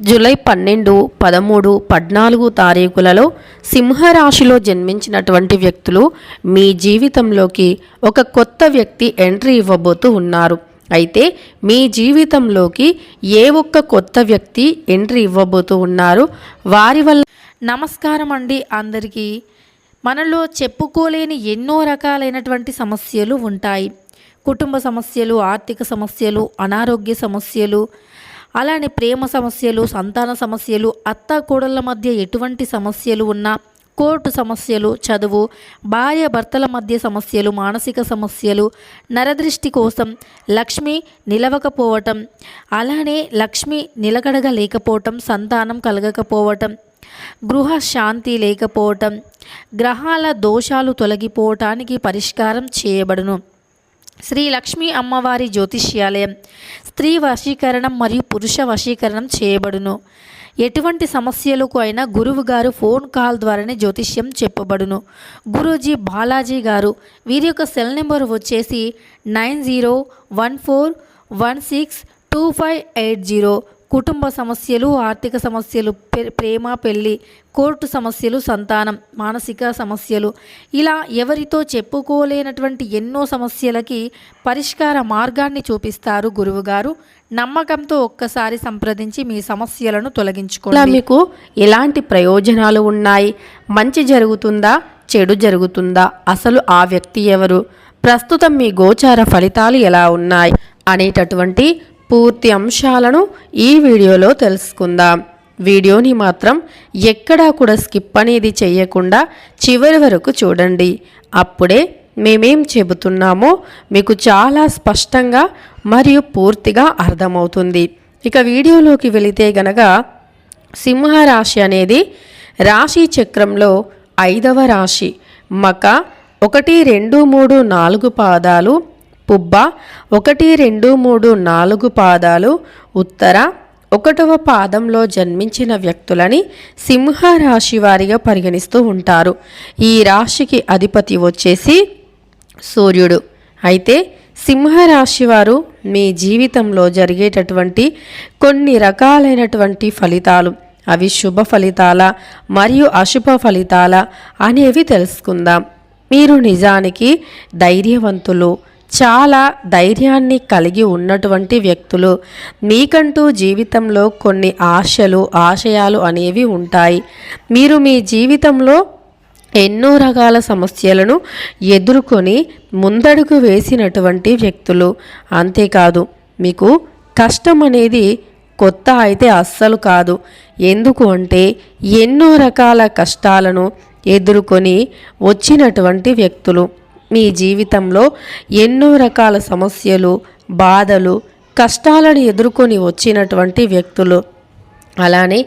July 12, 13, 14 తారీఖులలో సింహరాశిలో జన్మించినటువంటి వ్యక్తులు మీ జీవితంలోకి ఒక కొత్త వ్యక్తి ఎంట్రీ ఇవ్వబోతూ ఉన్నారు. అయితే మీ జీవితంలోకి ఏ ఒక్క కొత్త వ్యక్తి ఎంట్రీ ఇవ్వబోతూ ఉన్నారు, వారి వల్ల నమస్కారం అండి అందరికీ. మనలో చెప్పుకోలేని ఎన్నో రకాలైనటువంటి సమస్యలు ఉంటాయి. కుటుంబ సమస్యలు, ఆర్థిక సమస్యలు, అనారోగ్య సమస్యలు, అలానే ప్రేమ సమస్యలు, సంతాన సమస్యలు, అత్త కోడళ్ళ మధ్య ఎటువంటి సమస్యలు ఉన్నా, కోర్టు సమస్యలు, చదువు, భార్య భర్తల మధ్య సమస్యలు, మానసిక సమస్యలు, నరదృష్టి కోసం లక్ష్మి నిలవకపోవటం, అలానే లక్ష్మి నిలకడగా లేకపోవటం, సంతానం కలగకపోవటం, గృహ శాంతి లేకపోవటం, గ్రహాల దోషాలు తొలగిపోవటానికి పరిష్కారం చేయబడును. శ్రీ లక్ష్మీ అమ్మవారి జ్యోతిష్యాలయం స్త్రీ వశీకరణం మరియు పురుష వశీకరణం చేయబడును. ఎటువంటి సమస్యలకు అయినా గురువు గారు ఫోన్ కాల్ ద్వారానే జ్యోతిష్యం చెప్పబడును. గురూజీ బాలాజీ గారు, వీరి యొక్క సెల్ నెంబర్ వచ్చేసి 9014162580. కుటుంబ సమస్యలు, ఆర్థిక సమస్యలు, ప్రేమ, పెళ్ళి, కోర్టు సమస్యలు, సంతానం, మానసిక సమస్యలు, ఇలా ఎవరితో చెప్పుకోలేనటువంటి ఎన్నో సమస్యలకి పరిష్కార మార్గాన్ని చూపిస్తారు గురువుగారు. నమ్మకంతో ఒక్కసారి సంప్రదించి మీ సమస్యలను తొలగించుకోండి. మీకు ఎలాంటి ప్రయోజనాలు ఉన్నాయి, మంచి జరుగుతుందా, చెడు జరుగుతుందా, అసలు ఆ వ్యక్తి ఎవరు, ప్రస్తుతం మీ గోచార ఫలితాలు ఎలా ఉన్నాయి అనేటటువంటి పూర్తి అంశాలను ఈ వీడియోలో తెలుసుకుందాం. వీడియోని మాత్రం ఎక్కడా కూడా స్కిప్ అనేది చేయకుండా చివరి వరకు చూడండి. అప్పుడే మేమేం చెబుతున్నామో మీకు చాలా స్పష్టంగా మరియు పూర్తిగా అర్థమవుతుంది. ఇక వీడియోలోకి వెళితే గనక సింహరాశి అనేది రాశి చక్రంలో 5వ రాశి. మక 1, 2, 3, 4 పాదాలు, పుబ్బ 1, 2, 3, 4 పాదాలు, ఉత్తర 1వ పాదంలో జన్మించిన వ్యక్తులని సింహరాశి వారిగా పరిగణిస్తూ ఉంటారు. ఈ రాశికి అధిపతి వచ్చేసి సూర్యుడు. అయితే సింహరాశి వారు మీ జీవితంలో జరిగేటటువంటి కొన్ని రకాలైనటువంటి ఫలితాలు, అవి శుభ ఫలితాల మరియు అశుభ ఫలితాల అనేవి తెలుసుకుందాం. మీరు నిజానికి ధైర్యవంతులు, చాలా ధైర్యాన్ని కలిగి ఉన్నటువంటి వ్యక్తులు. మీకంటూ జీవితంలో కొన్ని ఆశలు, ఆశయాలు అనేవి ఉంటాయి. మీరు మీ జీవితంలో ఎన్నో రకాల సమస్యలను ఎదుర్కొని ముందడుగు వేసినటువంటి వ్యక్తులు. అంతేకాదు, మీకు కష్టం అనేది కొత్త అయితే అస్సలు కాదు. ఎందుకు అంటే ఎన్నో రకాల కష్టాలను ఎదుర్కొని వచ్చినటువంటి వ్యక్తులు. మీ జీవితంలో ఎన్నో రకాల సమస్యలు, బాధలు, కష్టాలను ఎదుర్కొని వచ్చినటువంటి వ్యక్తులు. అలానే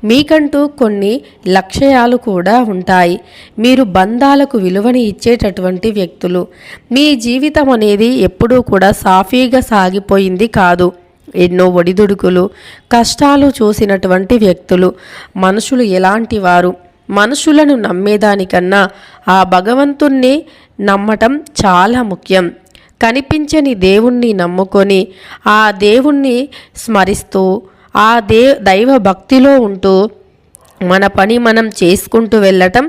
మీకంటూ కొన్ని లక్ష్యాలు కూడా ఉంటాయి. మీరు బంధాలకు విలువని ఇచ్చేటటువంటి వ్యక్తులు. మీ జీవితం అనేది ఎప్పుడూ కూడా సాఫీగా సాగిపోయింది కాదు. ఎన్నో ఒడిదుడుకులు, కష్టాలు చూసినటువంటి వ్యక్తులు. మనుషులు ఎలాంటి వారు, మనుషులను నమ్మేదానికన్నా ఆ భగవంతుణ్ణి నమ్మటం చాలా ముఖ్యం. కనిపించని దేవుణ్ణి నమ్ముకొని ఆ దేవుణ్ణి స్మరిస్తూ ఆ దైవ భక్తిలో ఉంటూ మన పని మనం చేసుకుంటూ వెళ్ళటం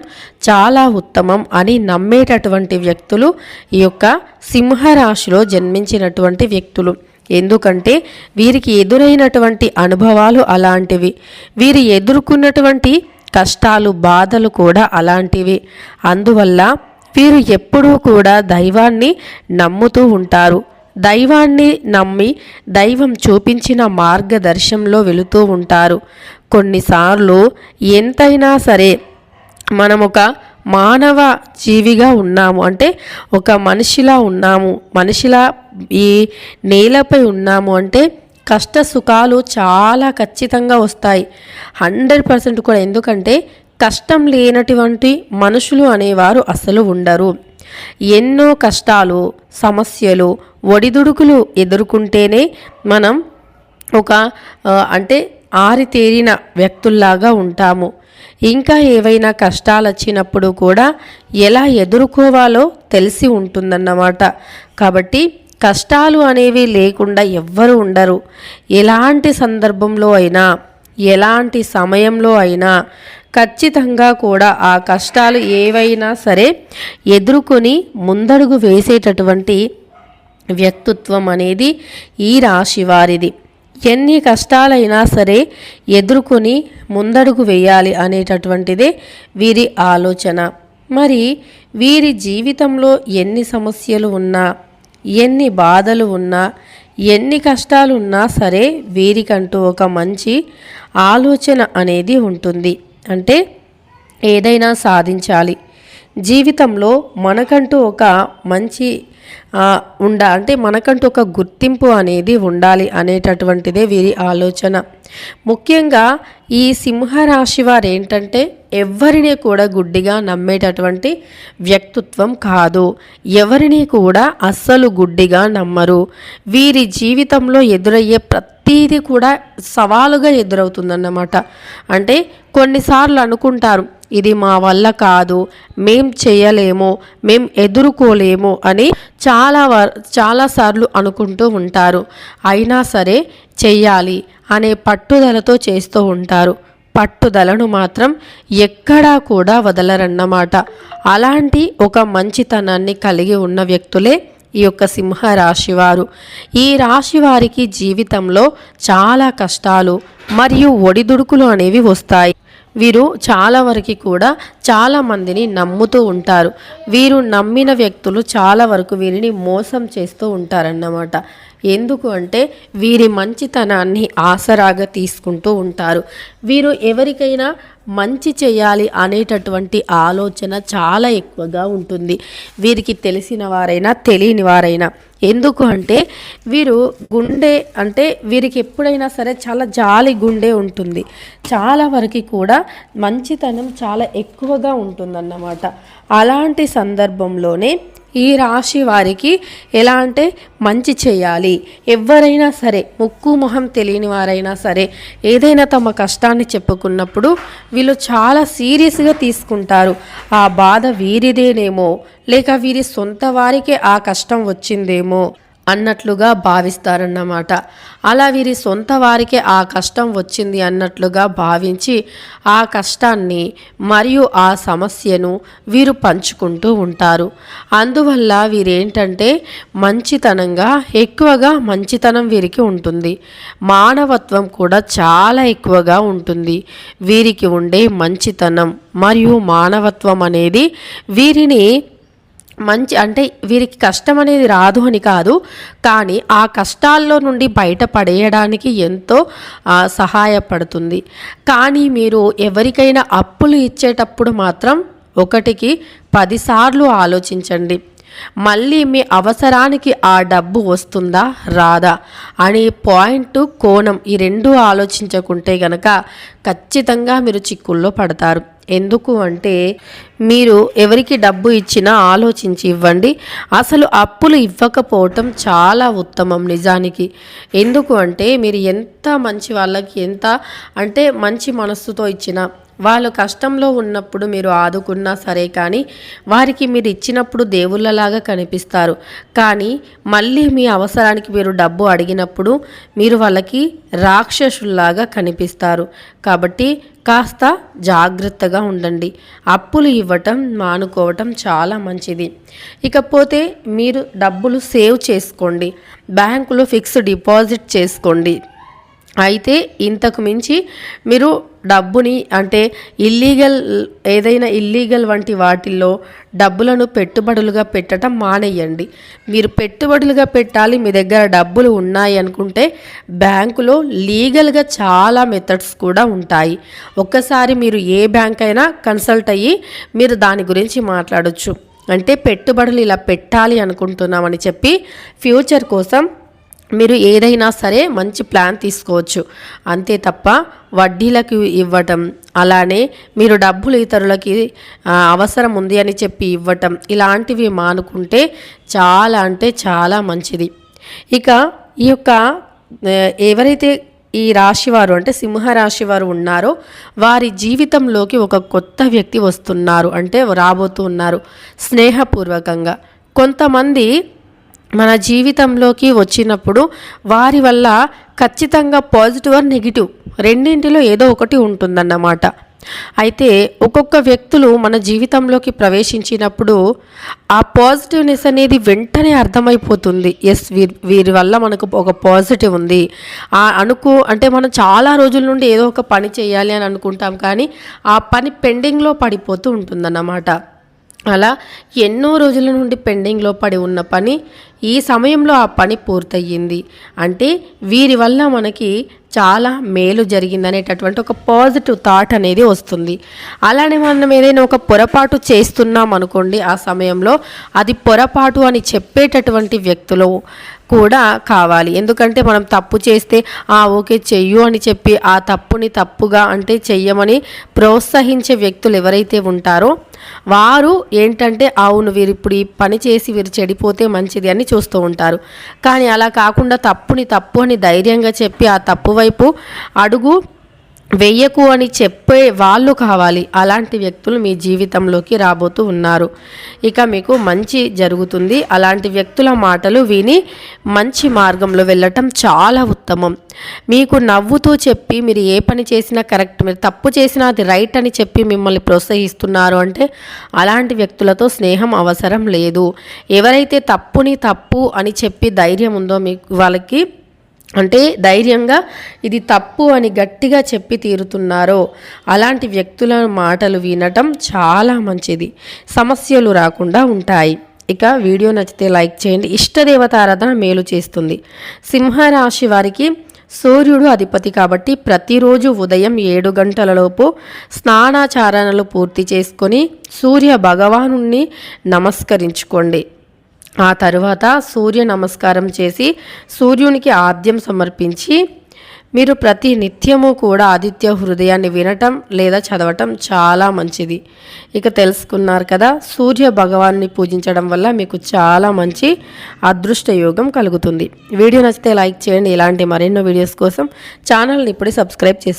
చాలా ఉత్తమం అని నమ్మేటటువంటి వ్యక్తులు ఈ యొక్క సింహరాశిలో జన్మించినటువంటి వ్యక్తులు. ఎందుకంటే వీరికి ఎదురైనటువంటి అనుభవాలు అలాంటివి, వీరు ఎదుర్కొన్నటువంటి కష్టాలు, బాధలు కూడా అలాంటివి. అందువల్ల వీరు ఎప్పుడూ కూడా దైవాన్ని నమ్ముతూ ఉంటారు. దైవాన్ని నమ్మి దైవం చూపించిన మార్గదర్శనంలో వెళుతూ ఉంటారు. కొన్నిసార్లు ఎంతైనా సరే మనం ఒక మానవ జీవిగా ఉన్నాము, అంటే ఒక మనిషిలా ఉన్నాము, మనిషిలా ఈ నేలపై ఉన్నాము అంటే కష్ట సుఖాలు చాలా ఖచ్చితంగా వస్తాయి, 100% కూడా. ఎందుకంటే కష్టం లేనటువంటి మనుషులు అనేవారు అసలు ఉండరు. ఎన్నో కష్టాలు, సమస్యలు, ఒడిదుడుకులు ఎదుర్కొంటేనే మనం ఒక అంటే ఆరితేరిన వ్యక్తుల్లాగా ఉంటాము. ఇంకా ఏవైనా కష్టాలు వచ్చినప్పుడు కూడా ఎలా ఎదుర్కోవాలో తెలిసి ఉంటుందన్నమాట. కాబట్టి కష్టాలు అనేవి లేకుండా ఎవ్వరు ఉండరు. ఎలాంటి సందర్భంలో అయినా ఎలాంటి సమయంలో అయినా ఖచ్చితంగా కూడా ఆ కష్టాలు ఏవైనా సరే ఎదుర్కొని ముందడుగు వేసేటటువంటి వ్యక్తిత్వం అనేది ఈ రాశి వారిది. ఎన్ని కష్టాలైనా సరే ఎదుర్కొని ముందడుగు వేయాలి అనేటటువంటిదే వీరి ఆలోచన. మరి వీరి జీవితంలో ఎన్ని సమస్యలు ఉన్నా, ఎన్ని బాధలు ఉన్నా, ఎన్ని కష్టాలు ఉన్నా సరే వీరికంటూ ఒక మంచి ఆలోచన అనేది ఉంటుంది. అంటే ఏదైనా సాధించాలి, జీవితంలో మనకంటూ ఒక మంచి అంటే మనకంటూ ఒక గుర్తింపు అనేది ఉండాలి అనేటటువంటిదే వీరి ఆలోచన. ముఖ్యంగా ఈ సింహరాశి వారు ఏంటంటే ఎవరిని కూడా గుడ్డిగా నమ్మేటటువంటి వ్యక్తిత్వం కాదు. ఎవరిని కూడా అస్సలు గుడ్డిగా నమ్మరు. వీరి జీవితంలో ఎదురయ్యే ప్రతీది కూడా సవాలుగా ఎదురవుతుందన్నమాట. అంటే కొన్నిసార్లు అనుకుంటారు ఇది మా వల్ల కాదు, మేం చేయలేము, మేం ఎదుర్కోలేము అని చాలాసార్లు అనుకుంటూ ఉంటారు. అయినా సరే చెయ్యాలి అనే పట్టుదలతో చేస్తూ ఉంటారు. పట్టుదలను మాత్రం ఎక్కడా కూడా వదలరన్నమాట. అలాంటి ఒక మంచితనాన్ని కలిగి ఉన్న వ్యక్తులే ఈ యొక్క సింహరాశి వారు. ఈ రాశి వారికి జీవితంలో చాలా కష్టాలు మరియు ఒడిదుడుకులు అనేవి వస్తాయి. వీరు చాలా వరకు కూడా చాలామందిని నమ్ముతూ ఉంటారు. వీరు నమ్మిన వ్యక్తులు చాలా వరకు వీరిని మోసం చేస్తూ ఉంటారన్నమాట. ఎందుకు అంటే వీరి మంచితనాన్ని ఆసరాగా తీసుకుంటూ ఉంటారు. వీరు ఎవరికైనా మంచి చేయాలి అనేటటువంటి ఆలోచన చాలా ఎక్కువగా ఉంటుంది, వీరికి తెలిసిన వారైనా తెలియని వారైనా. ఎందుకు అంటే వీరు గుండె అంటే వీరికి ఎప్పుడైనా సరే చాలా జాలి గుండె ఉంటుంది. చాలా వరకు కూడా మంచితనం చాలా ఎక్కువగా ఉంటుందన్నమాట. అలాంటి సందర్భంలోనే ఈ రాశి వారికి ఎలా అంటే మంచి చేయాలి, ఎవరైనా సరే ముక్కు మొహం తెలియని వారైనా సరే ఏదైనా తమ కష్టాన్ని చెప్పుకున్నప్పుడు వీళ్ళు చాలా సీరియస్గా తీసుకుంటారు. ఆ బాధ వీరిదేనేమో, లేక వీరి సొంత వారికే ఆ కష్టం వచ్చిందేమో అన్నట్లుగా భావిస్తారన్నమాట. అలా వీరి సొంత వారికే ఆ కష్టం వచ్చింది అన్నట్లుగా భావించి ఆ కష్టాన్ని మరియు ఆ సమస్యను వీరు పంచుకుంటూ ఉంటారు. అందువల్ల వీరేంటంటే మంచితనంగా ఎక్కువగా మంచితనం వీరికి ఉంటుంది. మానవత్వం కూడా చాలా ఎక్కువగా ఉంటుంది. వీరికి ఉండే మంచితనం మరియు మానవత్వం అనేది వీరిని అంటే వీరికి కష్టం అనేది రాదు అని కాదు, కానీ ఆ కష్టాల్లో నుండి బయటపడేయడానికి ఎంతో సహాయపడుతుంది. కానీ మీరు ఎవరికైనా అప్పులు ఇచ్చేటప్పుడు మాత్రం 1కి 10 సార్లు ఆలోచించండి. మళ్ళీ మీ అవసరానికి ఆ డబ్బు వస్తుందా రాదా అనే పాయింట్ కోణం ఈ రెండు ఆలోచించకుంటే గనక ఖచ్చితంగా మీరు చిక్కుల్లో పడతారు. ఎందుకు అంటే మీరు ఎవరికి డబ్బు ఇచ్చినా ఆలోచించి ఇవ్వండి. అసలు అప్పులు ఇవ్వకపోవటం చాలా ఉత్తమం నిజానికి. ఎందుకు అంటే మీరు ఎంత మంచి వాళ్ళకి ఎంత అంటే మంచి మనస్సుతో ఇచ్చినా వాళ్ళు కష్టంలో ఉన్నప్పుడు మీరు ఆదుకున్నా సరే, కానీ వారికి మీరు ఇచ్చినప్పుడు దేవుళ్ళలాగా కనిపిస్తారు. కానీ మళ్ళీ మీ అవసరానికి మీరు డబ్బు అడిగినప్పుడు మీరు వాళ్ళకి రాక్షసుల్లాగా కనిపిస్తారు. కాబట్టి కాస్త జాగ్రత్తగా ఉండండి. అప్పులు ఇవ్వటం మానుకోవటం చాలా మంచిది. ఇకపోతే మీరు డబ్బులు సేవ్ చేసుకోండి, బ్యాంకులో ఫిక్స్డ్ డిపాజిట్ చేసుకోండి. అయితే ఇంతకు మించి మీరు డబ్బుని అంటే ఏదైనా ఇల్లీగల్ వంటి వాటిల్లో డబ్బులను పెట్టుబడులుగా పెట్టడం మానేయండి. మీరు పెట్టుబడులుగా పెట్టాలి, మీ దగ్గర డబ్బులు ఉన్నాయి అనుకుంటే బ్యాంకులో లీగల్గా చాలా మెథడ్స్ కూడా ఉంటాయి. ఒక్కసారి మీరు ఏ బ్యాంక్ అయినా కన్సల్ట్ అయ్యి మీరు దాని గురించి మాట్లాడొచ్చు. అంటే పెట్టుబడులు ఇలా పెట్టాలి అనుకుంటున్నామని చెప్పి ఫ్యూచర్ కోసం మీరు ఏదైనా సరే మంచి ప్లాన్ తీసుకోవచ్చు. అంతే తప్ప వడ్డీలకు ఇవ్వటం, అలానే మీరు డబ్బులు ఇతరులకి అవసరం ఉంది అని చెప్పి ఇవ్వటం, ఇలాంటివి మానుకుంటే చాలా అంటే చాలా మంచిది. ఇక ఈ యొక్క ఎవరైతే ఈ రాశివారు అంటే సింహరాశి వారు ఉన్నారో వారి జీవితంలోకి ఒక కొత్త వ్యక్తి వస్తున్నారు, అంటే రాబోతూ ఉన్నారు స్నేహపూర్వకంగా. కొంతమంది మన జీవితంలోకి వచ్చినప్పుడు వారి వల్ల ఖచ్చితంగా పాజిటివ్ ఆర్ నెగిటివ్ రెండింటిలో ఏదో ఒకటి ఉంటుందన్నమాట. అయితే ఒక్కొక్క వ్యక్తులు మన జీవితంలోకి ప్రవేశించినప్పుడు ఆ పాజిటివ్నెస్ అనేది వెంటనే అర్థమైపోతుంది. ఎస్, వీరి వల్ల మనకు ఒక పాజిటివ్ ఉంది అంటే మనం చాలా రోజుల నుండి ఏదో ఒక పని చేయాలి అని అనుకుంటాం, కానీ ఆ పని పెండింగ్లో పడిపోతూ ఉంటుందన్నమాట. అలా ఎన్నో రోజుల నుండి పెండింగ్లో పడి ఉన్న పని ఈ సమయంలో ఆ పని పూర్తయింది అంటే వీరి వల్ల మనకి చాలా మేలు జరిగిందనేటటువంటి ఒక పాజిటివ్ థాట్ అనేది వస్తుంది. అలానే మనం ఏదైనా ఒక పొరపాటు చేస్తున్నాం అనుకోండి, ఆ సమయంలో అది పొరపాటు అని చెప్పేటటువంటి వ్యక్తులు కూడా కావాలి. ఎందుకంటే మనం తప్పు చేస్తే ఓకే చెయ్యు అని చెప్పి ఆ తప్పుని తప్పుగా అంటే చెయ్యమని ప్రోత్సహించే వ్యక్తులు ఎవరైతే ఉంటారో వారు ఏంటంటే అవును వీరు ఇప్పుడు ఈ పని చేసి వీరు చెడిపోతే మంచిది అని చూస్తూ ఉంటారు. కానీ అలా కాకుండా తప్పుని తప్పు అని ధైర్యంగా చెప్పి ఆ తప్పు వైపు అడుగు వెయ్యకు అని చెప్పే వాళ్ళు కావాలి. అలాంటి వ్యక్తులు మీ జీవితంలోకి రాబోతూ ఉన్నారు. ఇక మీకు మంచి జరుగుతుంది. అలాంటి వ్యక్తుల మాటలు విని మంచి మార్గంలో వెళ్ళటం చాలా ఉత్తమం. మీకు నవ్వుతూ చెప్పి మీరు ఏ పని చేసినా కరెక్ట్, మీరు తప్పు చేసినా అది రైట్ అని చెప్పి మిమ్మల్ని ప్రోత్సహిస్తున్నారు అంటే అలాంటి వ్యక్తులతో స్నేహం అవసరం లేదు. ఎవరైతే తప్పుని తప్పు అని చెప్పి ధైర్యం ఉందో మీకు వాళ్ళకి అంటే ధైర్యంగా ఇది తప్పు అని గట్టిగా చెప్పి తీరుతున్నారో అలాంటి వ్యక్తుల మాటలు వినటం చాలా మంచిది. సమస్యలు రాకుండా ఉంటాయి. ఇక వీడియో నచ్చితే లైక్ చేయండి. ఇష్టదేవత ఆరాధన మేలు చేస్తుంది. సింహరాశి వారికి సూర్యుడు అధిపతి కాబట్టి ప్రతిరోజు ఉదయం 7 గంటలలోపు స్నానాచారణలు పూర్తి చేసుకొని సూర్య భగవానుణ్ణి నమస్కరించుకోండి. ఆ తరువాత సూర్య నమస్కారం చేసి సూర్యునికి ఆద్యం సమర్పించి మీరు ప్రతి నిత్యము కూడా ఆదిత్య హృదయాన్ని వినటం లేదా చదవటం చాలా మంచిది. ఇక తెలుసుకున్నారు కదా, సూర్య భగవాన్ని పూజించడం వల్ల మీకు చాలా మంచి అదృష్ట యోగం కలుగుతుంది. వీడియో నచ్చితే లైక్ చేయండి. ఇలాంటి మరెన్నో వీడియోస్ కోసం ఛానల్ని ఇప్పుడే సబ్స్క్రైబ్ చేసుకోండి.